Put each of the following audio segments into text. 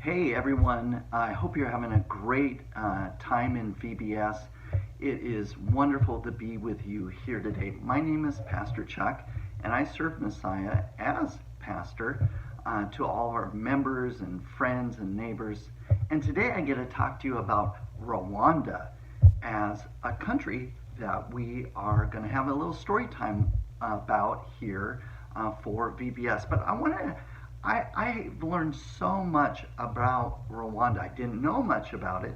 Hey everyone, I hope you're having a great time in VBS. It is wonderful to be with you here today. My name is Pastor Chuck, and I serve Messiah as pastor to all our members and friends and neighbors. And today I get to talk to you about Rwanda as a country that we are going to have a little story time about here for VBS. But I've learned so much about Rwanda. I didn't know much about it,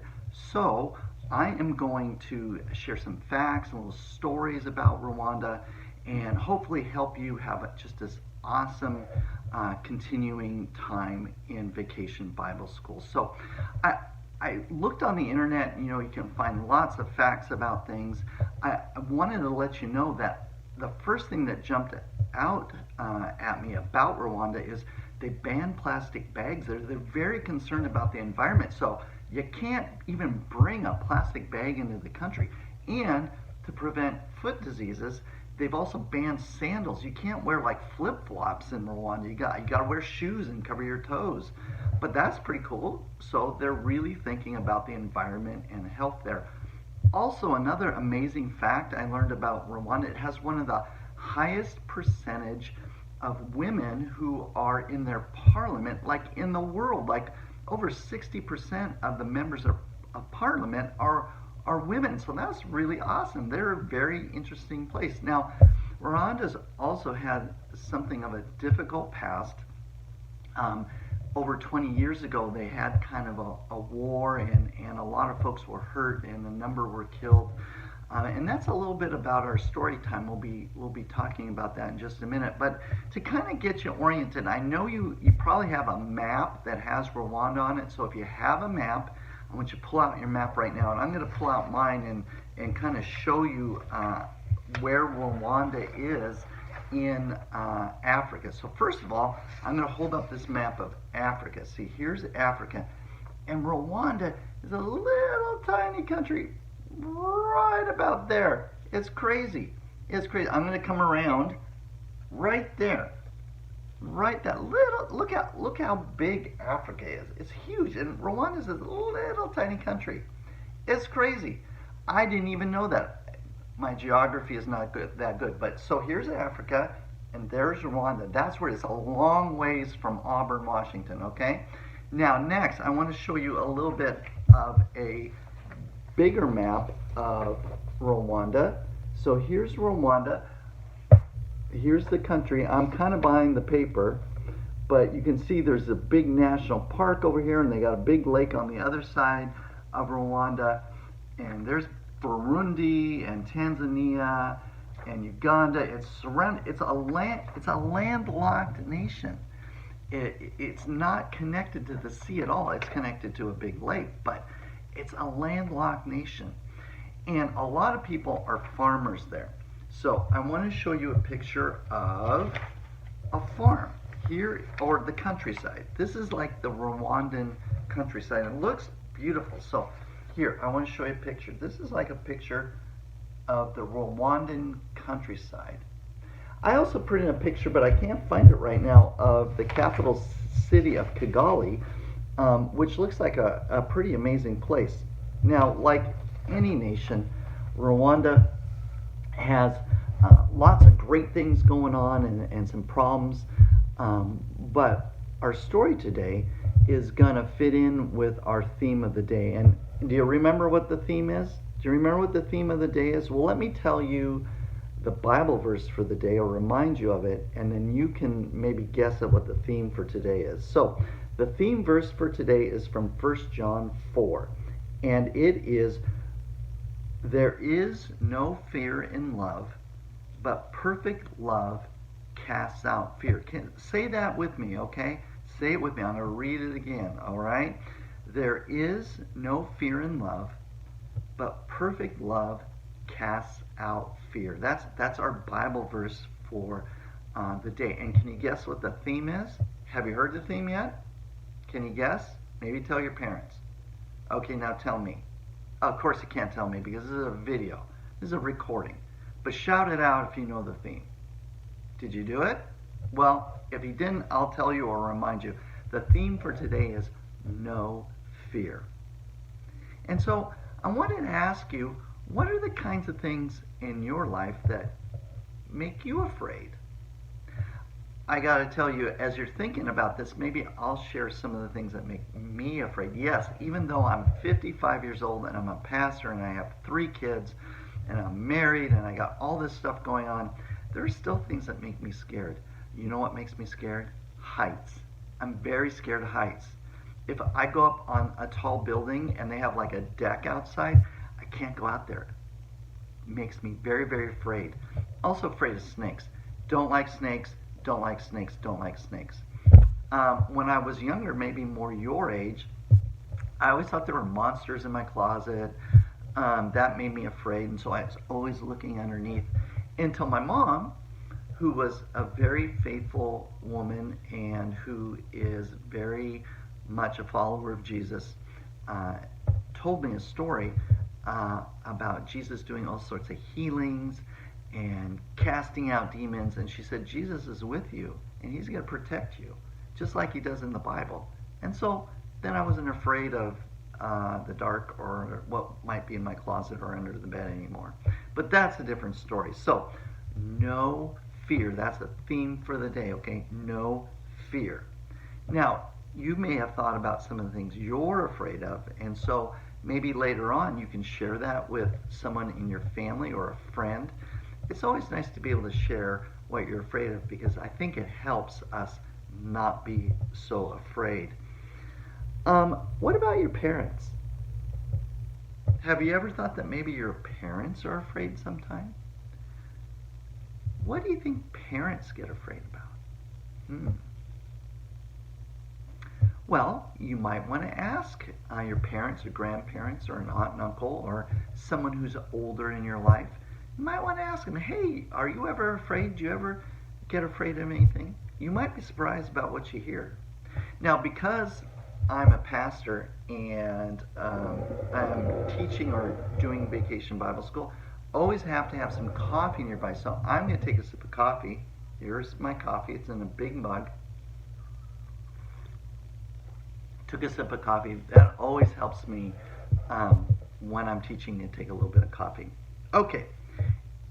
so I am going to share some facts and little stories about Rwanda and hopefully help you have just this awesome continuing time in Vacation Bible School. So I looked on the internet, you can find lots of facts about things. I wanted to let you know that the first thing that jumped out at me about Rwanda is they ban plastic bags. They're very concerned about the environment. So you can't even bring a plastic bag into the country. And to prevent foot diseases, they've also banned sandals. You can't wear like flip-flops in Rwanda. You got to wear shoes and cover your toes. But that's pretty cool. So they're really thinking about the environment and health there. Also, another amazing fact I learned about Rwanda, it has one of the highest percentage of women who are in their parliament, like in the world. Like over 60% of the members of parliament are women. So that's really awesome. They're a very interesting place. Now, Rwanda's also had something of a difficult past. Over 20 years ago, they had kind of a war, and a lot of folks were hurt, and a number were killed. And that's a little bit about our story time. We'll be talking about that in just a minute. But to kind of get you oriented, I know you probably have a map that has Rwanda on it. So if you have a map, I want you to pull out your map right now, and I'm going to pull out mine and kind of show you where Rwanda is in Africa. So first of all, I'm going to hold up this map of Africa. See, here's Africa, and Rwanda is a little tiny country right about there. It's crazy. It's crazy. I'm going to come around right there. Right, that little, look how big Africa is. It's huge, and Rwanda is a little tiny country. It's crazy. I didn't even know that. My geography is not that good. But so here's Africa, and there's Rwanda. That's where it's a long ways from Auburn, Washington, okay? Now, next, I want to show you a little bit of a bigger map of Rwanda. So here's Rwanda. Here's the country. I'm kind of behind the paper, but you can see there's a big national park over here, and they got a big lake on the other side of Rwanda. And there's Burundi and Tanzania and Uganda. It's a landlocked nation. It's not connected to the sea at all. It's connected to a big lake, but it's a landlocked nation. And a lot of people are farmers there. So I want to show you a picture of a farm here, or the countryside. This is like the Rwandan countryside. It looks beautiful. So here, I want to show you a picture. This is like a picture of the Rwandan countryside. I also printed a picture, but I can't find it right now, of the capital city of Kigali, which looks like a pretty amazing place. Now, like any nation, Rwanda has lots of great things going on and some problems, but our story today is going to fit in with our theme of the day. And do you remember what the theme is? Do you remember what the theme of the day is? Well, let me tell you the Bible verse for the day, or remind you of it, and then you can maybe guess at what the theme for today is. So the theme verse for today is from 1 John 4, and it is, "There is no fear in love, but perfect love casts out fear." Say that with me, okay? Say it with me. I'm going to read it again, all right? There is no fear in love, but perfect love casts out fear. That's our Bible verse for the day. And can you guess what the theme is? Have you heard the theme yet? Can you guess? Maybe tell your parents. Okay, now tell me. Of course you can't tell me because this is a video. This is a recording. But shout it out if you know the theme. Did you do it? Well, if you didn't, I'll tell you or remind you. The theme for today is no fear. And so I wanted to ask you, what are the kinds of things in your life that make you afraid? I got to tell you, as you're thinking about this, maybe I'll share some of the things that make me afraid. Yes, even though I'm 55 years old and I'm a pastor and I have 3 kids and I'm married and I got all this stuff going on, there are still things that make me scared. You know what makes me scared? Heights. I'm very scared of heights. If I go up on a tall building and they have like a deck outside, I can't go out there. It makes me very, very afraid. Also afraid of snakes. Don't like snakes, don't like snakes, don't like snakes. When I was younger, maybe more your age, I always thought there were monsters in my closet. That made me afraid, and so I was always looking underneath until my mom, who was a very faithful woman and who is very much a follower of Jesus, told me a story about Jesus doing all sorts of healings and casting out demons. And she said, Jesus is with you and he's going to protect you, just like he does in the Bible. And so then I wasn't afraid of the dark or what might be in my closet or under the bed anymore. But that's a different story. So, no fear. That's a theme for the day, okay? No fear. Now, you may have thought about some of the things you're afraid of, and so maybe later on you can share that with someone in your family or a friend. It's always nice to be able to share what you're afraid of because I think it helps us not be so afraid. What about your parents? Have you ever thought that maybe your parents are afraid sometimes? What do you think parents get afraid about? Well, you might want to ask your parents or grandparents or an aunt and uncle or someone who's older in your life. You might want to ask them, hey, are you ever afraid? Do you ever get afraid of anything? You might be surprised about what you hear. Now, because I'm a pastor and I'm teaching or doing Vacation Bible School, always have to have some coffee nearby. So I'm going to take a sip of coffee. Here's my coffee. It's in a big mug. Took a sip of coffee. That always helps me when I'm teaching to take a little bit of coffee. Okay.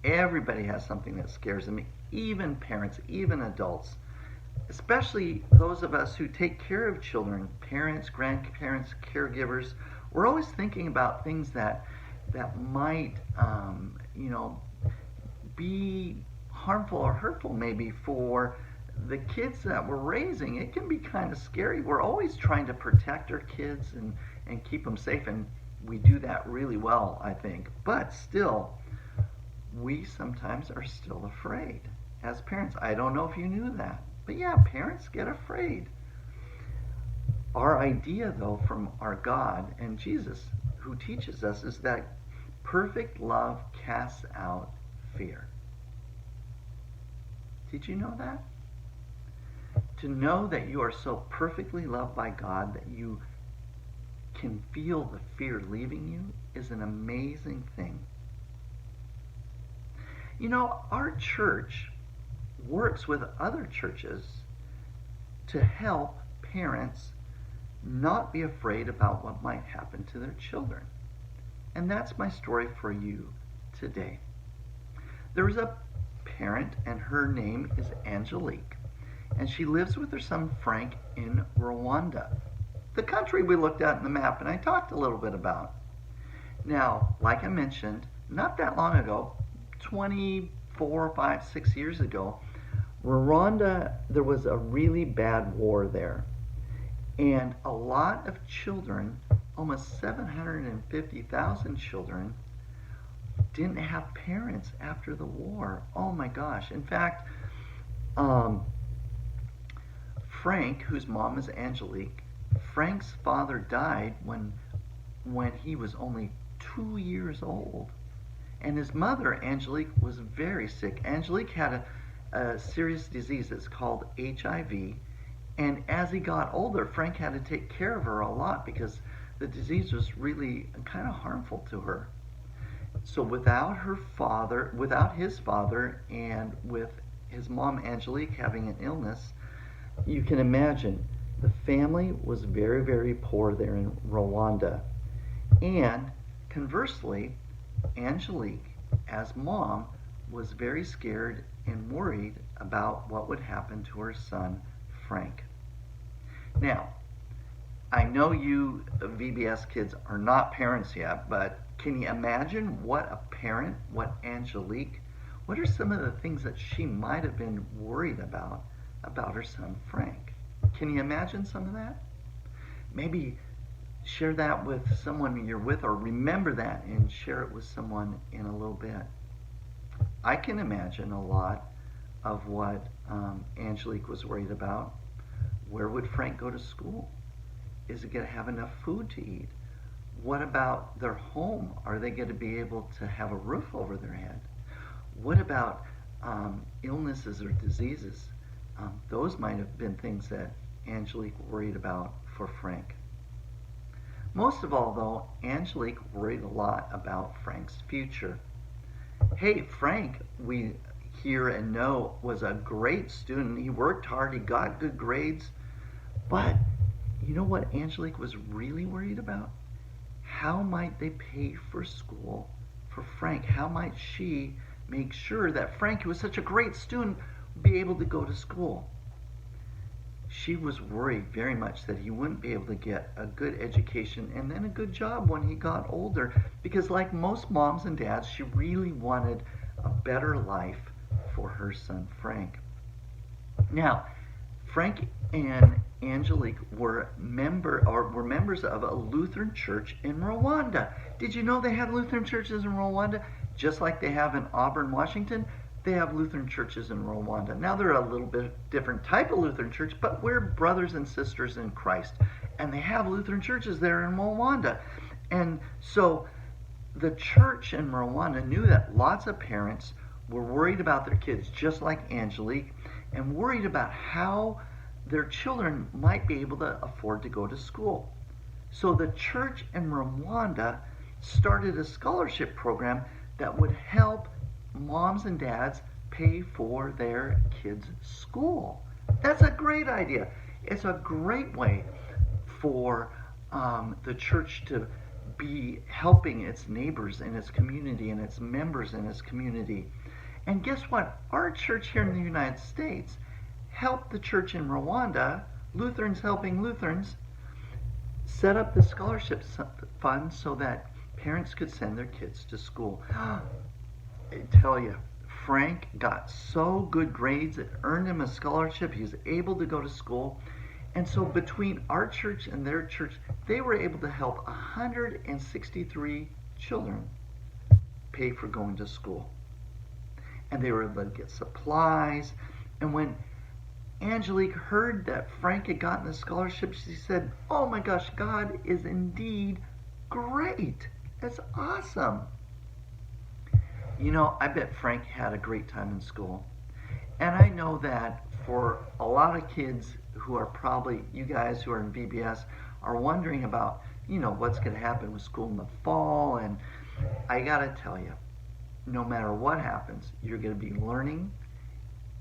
Everybody has something that scares them, even parents, even adults. Especially those of us who take care of children, parents, grandparents, caregivers. We're always thinking about things that might, be harmful or hurtful maybe for the kids that we're raising. It can be kind of scary. We're always trying to protect our kids and keep them safe, and we do that really well, I think. But still, we sometimes are still afraid as parents. I don't know if you knew that. But yeah, parents get afraid. Our idea, though, from our God and Jesus, who teaches us, is that perfect love casts out fear. Did you know that? To know that you are so perfectly loved by God that you can feel the fear leaving you is an amazing thing. You know, our church works with other churches to help parents not be afraid about what might happen to their children. And that's my story for you today. There's a parent, and her name is Angelique, and she lives with her son Frank in Rwanda, the country we looked at in the map and I talked a little bit about. Now, like I mentioned, not that long ago, 24, 5, 6 years ago, Rwanda, there was a really bad war there. And a lot of children, almost 750,000 children, didn't have parents after the war. Oh my gosh. In fact, Frank, whose mom is Angelique, Frank's father died when he was only 2 years old. And his mother, Angelique, was very sick. Angelique had a serious disease that's called HIV. And as he got older, Frank had to take care of her a lot because the disease was really kind of harmful to her. So without his father, and with his mom, Angelique, having an illness, you can imagine The family was very, very poor there in Rwanda. And conversely, Angelique, as mom, was very scared and worried about what would happen to her son, Frank. Now, I know you VBS kids are not parents yet, but can you imagine what a parent, what Angelique, what are some of the things that she might have been worried about her son Frank? Can you imagine some of that? Maybe share that with someone you're with, or remember that and share it with someone in a little bit. I can imagine a lot of what Angelique was worried about. Where would Frank go to school? Is he going to have enough food to eat? What about their home? Are they going to be able to have a roof over their head? What about illnesses or diseases? Those might have been things that Angelique worried about for Frank. Most of all, though, Angelique worried a lot about Frank's future. Hey, Frank, we hear and know, was a great student. He worked hard, he got good grades. But you know what Angelique was really worried about? How might they pay for school for Frank? How might she make sure that Frank, who was such a great student, would be able to go to school? She was worried very much that he wouldn't be able to get a good education and then a good job when he got older, because like most moms and dads, she really wanted a better life for her son Frank. Now, Frank and Angelique were members of a Lutheran church in Rwanda. Did you know they had Lutheran churches in Rwanda? Just like they have in Auburn, Washington, they have Lutheran churches in Rwanda. Now they're a little bit different type of Lutheran church, but we're brothers and sisters in Christ. And they have Lutheran churches there in Rwanda. And so the church in Rwanda knew that lots of parents were worried about their kids, just like Angelique, and worried about how their children might be able to afford to go to school. So the church in Rwanda started a scholarship program that would help moms and dads pay for their kids' school. That's a great idea. It's a great way for the church to be helping its neighbors in its community and its members in its community. And guess what? Our church here in the United States helped the church in Rwanda, Lutherans helping Lutherans, set up the scholarship fund so that parents could send their kids to school. I tell you, Frank got so good grades, it earned him a scholarship. He was able to go to school. And so between our church and their church, they were able to help 163 children pay for going to school. And they were able to get supplies. And when Angelique heard that Frank had gotten the scholarship, she said, "Oh my gosh, God is indeed great. That's awesome." You know, I bet Frank had a great time in school. And I know that for a lot of kids who are probably, you guys who are in VBS, are wondering about, what's going to happen with school in the fall. And I got to tell you, no matter what happens, you're going to be learning.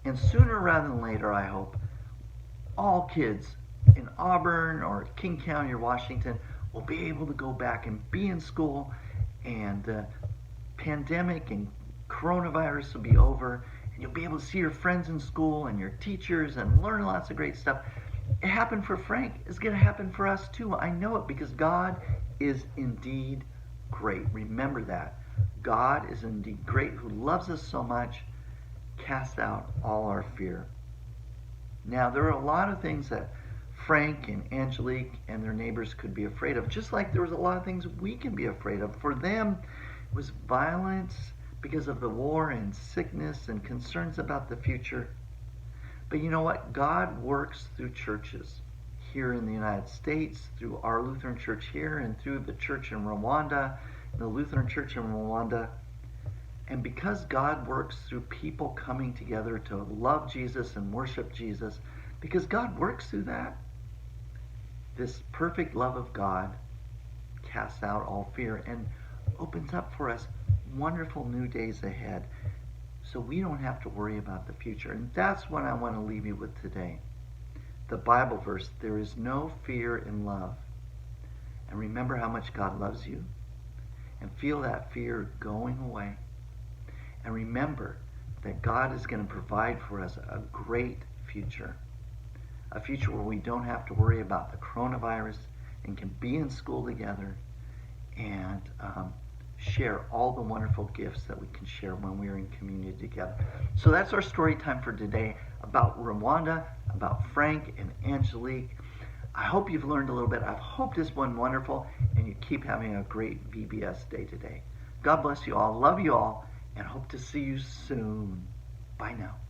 And sooner rather than later, I hope, all kids in Auburn or King County or Washington will be able to go back and be in school, and the pandemic and coronavirus will be over, and you'll be able to see your friends in school and your teachers and learn lots of great stuff. It happened for Frank. It's going to happen for us too. I know it, because God is indeed great. Remember that. God is indeed great, who loves us so much. Cast out all our fear. Now, there are a lot of things that Frank and Angelique and their neighbors could be afraid of, just like there was a lot of things we can be afraid of. For them, it was violence because of the war and sickness and concerns about the future. But you know what? God works through churches here in the United States, through our Lutheran church here, and through the church in Rwanda, the Lutheran church in Rwanda. And because God works through people coming together to love Jesus and worship Jesus, because God works through that, this perfect love of God casts out all fear and opens up for us wonderful new days ahead, so we don't have to worry about the future. And that's what I want to leave you with today. the Bible verse, there is no fear in love. And remember how much God loves you. And feel that fear going away. And remember that God is going to provide for us a great future. A future where we don't have to worry about the coronavirus and can be in school together and share all the wonderful gifts that we can share when we're in community together. So that's our story time for today about Rwanda, about Frank and Angelique. I hope you've learned a little bit. I hope this one wonderful, and you keep having a great VBS day today. God bless you all. Love you all, and hope to see you soon. Bye now.